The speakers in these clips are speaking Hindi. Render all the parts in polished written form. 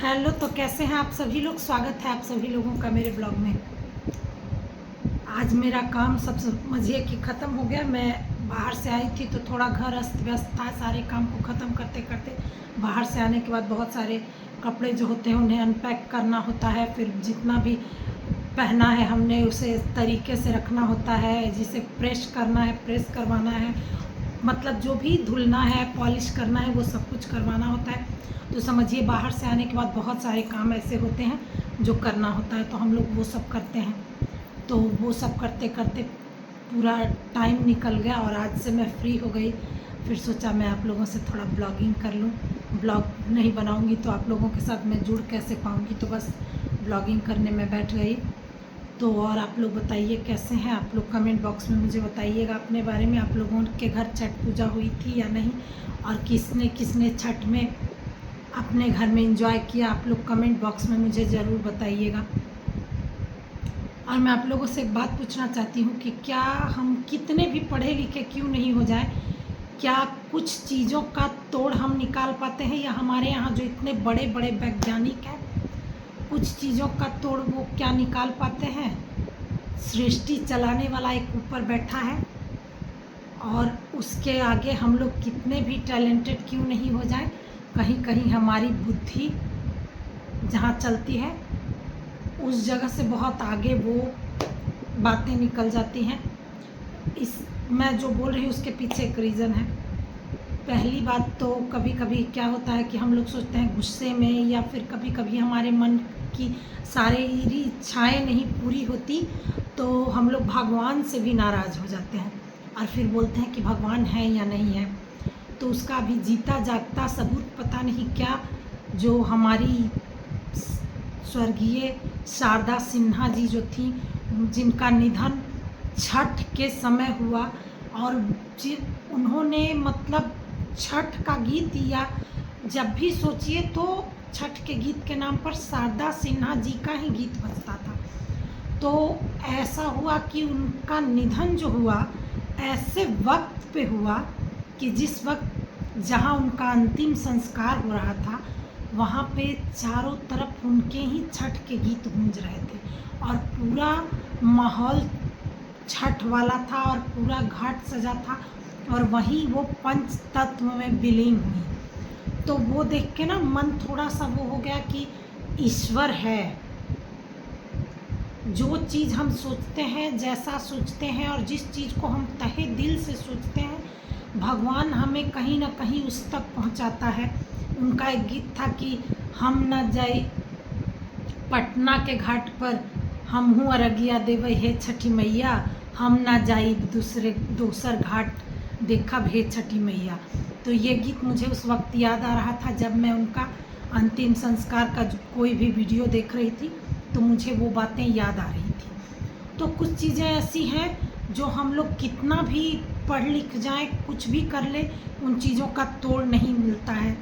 हेलो, तो कैसे हैं आप सभी लोग। स्वागत है आप सभी लोगों का मेरे ब्लॉग में। आज मेरा काम सब समझिए कि ख़त्म हो गया। मैं बाहर से आई थी तो थोड़ा घर अस्त व्यस्त था। सारे काम को ख़त्म करते करते बाहर से आने के बाद बहुत सारे कपड़े जो होते हैं उन्हें अनपैक करना होता है। फिर जितना भी पहना है हमने उसे तरीके से रखना होता है। जिसे प्रेस करना है, प्रेस करवाना है, मतलब जो भी धुलना है, पॉलिश करना है, वो सब कुछ करवाना होता है। तो समझिए बाहर से आने के बाद बहुत सारे काम ऐसे होते हैं जो करना होता है, तो हम लोग वो सब करते हैं। तो वो सब करते करते पूरा टाइम निकल गया और आज से मैं फ्री हो गई। फिर सोचा मैं आप लोगों से थोड़ा ब्लॉगिंग कर लूँ। ब्लॉग नहीं बनाऊँगी तो आप लोगों के साथ मैं जुड़ कैसे पाऊँगी, तो बस ब्लॉगिंग करने में बैठ गई। तो और आप लोग बताइए कैसे हैं आप लोग। कमेंट बॉक्स में मुझे बताइएगा अपने बारे में। आप लोगों के घर छठ पूजा हुई थी या नहीं, और किसने किसने छठ में अपने घर में एंजॉय किया, आप लोग कमेंट बॉक्स में मुझे ज़रूर बताइएगा। और मैं आप लोगों से एक बात पूछना चाहती हूँ कि क्या हम कितने भी पढ़े लिखे क्यों नहीं हो जाए, क्या कुछ चीज़ों का तोड़ हम निकाल पाते हैं, या हमारे यहाँ जो इतने बड़े बड़े वैज्ञानिक हैं कुछ चीज़ों का तोड़ वो क्या निकाल पाते हैं। सृष्टि चलाने वाला एक ऊपर बैठा है, और उसके आगे हम लोग कितने भी टैलेंटेड क्यों नहीं हो जाए, कहीं कहीं हमारी बुद्धि जहाँ चलती है उस जगह से बहुत आगे वो बातें निकल जाती हैं। इस मैं जो बोल रही हूँ उसके पीछे एक रीज़न है। पहली बात तो कभी कभी क्या होता है कि हम लोग सोचते हैं गुस्से में, या फिर कभी कभी हमारे मन की सारी इच्छाएं नहीं पूरी होती तो हम लोग भगवान से भी नाराज़ हो जाते हैं और फिर बोलते हैं कि भगवान है या नहीं है। तो उसका अभी जीता जागता सबूत पता नहीं क्या, जो हमारी स्वर्गीय शारदा सिन्हा जी जो थी, जिनका निधन छठ के समय हुआ, और उन्होंने मतलब छठ का गीत, या जब भी सोचिए तो छठ के गीत के नाम पर शारदा सिन्हा जी का ही गीत बजता था। तो ऐसा हुआ कि उनका निधन जो हुआ ऐसे वक्त पे हुआ कि जिस वक्त जहाँ उनका अंतिम संस्कार हो रहा था वहाँ पे चारों तरफ उनके ही छठ के गीत गूंज रहे थे, और पूरा माहौल छठ वाला था और पूरा घाट सजा था, और वहीं वो पंच तत्व में विलीन हुई। तो वो देख के ना मन थोड़ा सा वो हो गया कि ईश्वर है। जो चीज़ हम सोचते हैं, जैसा सोचते हैं, और जिस चीज़ को हम तहे दिल से सोचते हैं, भगवान हमें कहीं ना कहीं उस तक पहुंचाता है। उनका एक गीत था कि हम न जाए पटना के घाट पर, हम हूँ अरगिया देव हे छठी मैया, हम ना जाई दूसर घाट देखब हे छठी मैया। तो ये गीत मुझे उस वक्त याद आ रहा था जब मैं उनका अंतिम संस्कार का कोई भी वीडियो देख रही थी, तो मुझे वो बातें याद आ रही थी। तो कुछ चीज़ें ऐसी हैं जो हम लोग कितना भी पढ़ लिख जाएं, कुछ भी कर ले, उन चीज़ों का तोड़ नहीं मिलता है।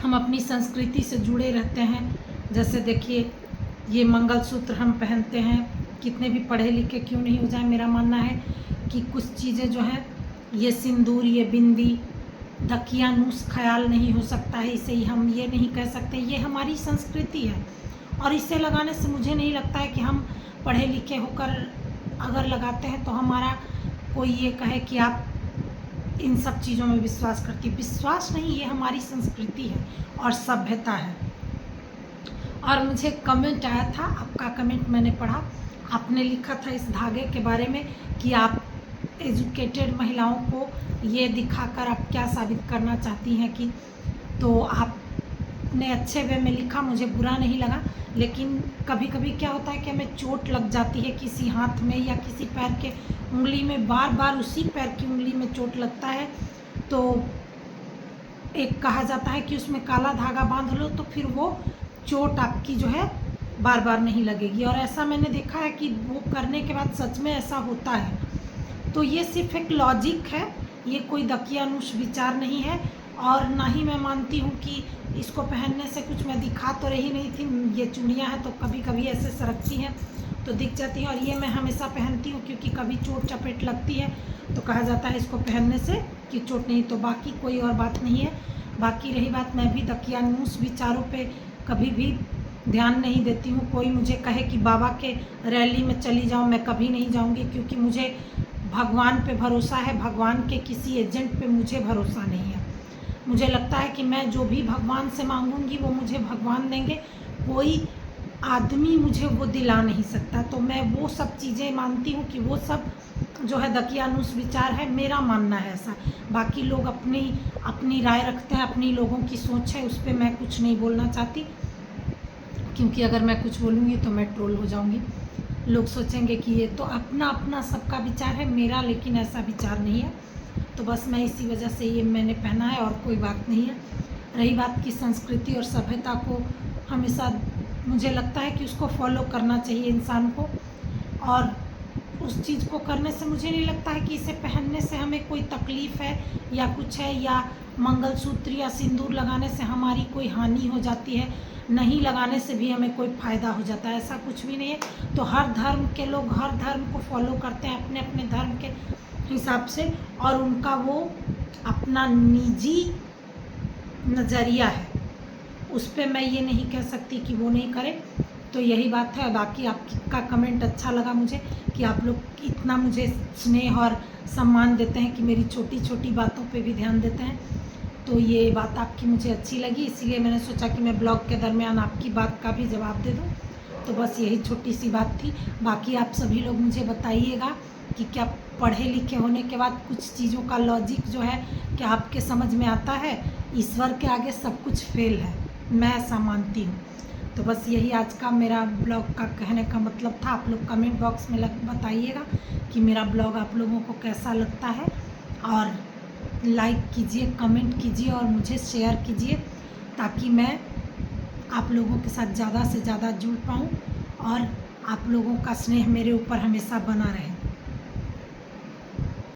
हम अपनी संस्कृति से जुड़े रहते हैं। जैसे देखिए ये मंगलसूत्र हम पहनते हैं, कितने भी पढ़े लिखे क्यों नहीं हो जाए, मेरा मानना है कि कुछ चीज़ें जो हैं, ये सिंदूर, ये बिंदी, दकियानूस ख्याल नहीं हो सकता है, इसे ही हम ये नहीं कह सकते, ये हमारी संस्कृति है। और इसे लगाने से मुझे नहीं लगता है कि हम पढ़े लिखे होकर अगर लगाते हैं तो हमारा कोई ये कहे कि आप इन सब चीज़ों में विश्वास करती। विश्वास नहीं, ये हमारी संस्कृति है और सभ्यता है। और मुझे कमेंट आया था, आपका कमेंट मैंने पढ़ा। आपने लिखा था इस धागे के बारे में कि आप एजुकेटेड महिलाओं को ये दिखाकर आप क्या साबित करना चाहती हैं कि, तो आपने अच्छे वे में लिखा, मुझे बुरा नहीं लगा। लेकिन कभी कभी क्या होता है कि हमें चोट लग जाती है किसी हाथ में या किसी पैर के उंगली में, बार बार उसी पैर की उंगली में चोट लगता है, तो एक कहा जाता है कि उसमें काला धागा बांध लो तो फिर वो चोट आपकी जो है बार बार नहीं लगेगी। और ऐसा मैंने देखा है कि वो करने के बाद सच में ऐसा होता है। तो ये सिर्फ एक लॉजिक है, ये कोई दकियानुश विचार नहीं है। और ना ही मैं मानती हूँ कि इसको पहनने से कुछ, मैं दिखा तो रही नहीं थी, ये चूड़ियाँ हैं तो कभी कभी ऐसे सरकती हैं तो दिख जाती है, और ये मैं हमेशा पहनती हूँ क्योंकि कभी चोट चपेट लगती है तो कहा जाता है इसको पहनने से कि चोट नहीं। तो बाकी कोई और बात नहीं है। बाकी रही बात, मैं भी दकियानूस विचारों पे कभी भी ध्यान नहीं देती हूँ। कोई मुझे कहे कि बाबा के रैली में चली जाओ, मैं कभी नहीं जाऊँगी, क्योंकि मुझे भगवान पे भरोसा है, भगवान के किसी एजेंट पे मुझे भरोसा नहीं है। मुझे लगता है कि मैं जो भी भगवान से मांगूंगी वो मुझे भगवान देंगे, कोई आदमी मुझे वो दिला नहीं सकता। तो मैं वो सब चीज़ें मानती हूँ कि वो सब जो है दकियानूस विचार है, मेरा मानना है ऐसा। बाकी लोग अपनी अपनी राय रखते हैं, अपनी लोगों की सोच है, उस पर मैं कुछ नहीं बोलना चाहती, क्योंकि अगर मैं कुछ बोलूँगी तो मैं ट्रोल हो जाऊँगी। लोग सोचेंगे कि ये तो अपना अपना सबका विचार है, मेरा लेकिन ऐसा विचार नहीं है। तो बस मैं इसी वजह से ये मैंने पहना है, और कोई बात नहीं है। रही बात की संस्कृति और सभ्यता को हमेशा मुझे लगता है कि उसको फॉलो करना चाहिए इंसान को, और उस चीज़ को करने से मुझे नहीं लगता है कि इसे पहनने से हमें कोई तकलीफ़ है या कुछ है, या मंगलसूत्र या सिंदूर लगाने से हमारी कोई हानि हो जाती है, नहीं लगाने से भी हमें कोई फ़ायदा हो जाता है, ऐसा कुछ भी नहीं है। तो हर धर्म के लोग हर धर्म को फॉलो करते हैं अपने अपने धर्म के हिसाब से, और उनका वो अपना निजी नज़रिया है, उस पर मैं ये नहीं कह सकती कि वो नहीं करे। तो यही बात है। बाकी आपका कमेंट अच्छा लगा मुझे कि आप लोग इतना मुझे स्नेह और सम्मान देते हैं कि मेरी छोटी छोटी बातों पे भी ध्यान देते हैं। तो ये बात आपकी मुझे अच्छी लगी, इसलिए मैंने सोचा कि मैं ब्लॉग के दरमियान आपकी बात का भी जवाब दे दूँ। तो बस यही छोटी सी बात थी। बाकी आप सभी लोग मुझे बताइएगा कि क्या पढ़े लिखे होने के बाद कुछ चीज़ों का लॉजिक जो है क्या आपके समझ में आता है? ईश्वर के आगे सब कुछ फेल है, मैं ऐसा मानती हूँ। तो बस यही आज का मेरा ब्लॉग का कहने का मतलब था। आप लोग कमेंट बॉक्स में बताइएगा कि मेरा ब्लॉग आप लोगों को कैसा लगता है, और लाइक कीजिए, कमेंट कीजिए और मुझे शेयर कीजिए, ताकि मैं आप लोगों के साथ ज़्यादा से ज़्यादा जुड़ पाऊँ और आप लोगों का स्नेह मेरे ऊपर हमेशा बना रहे।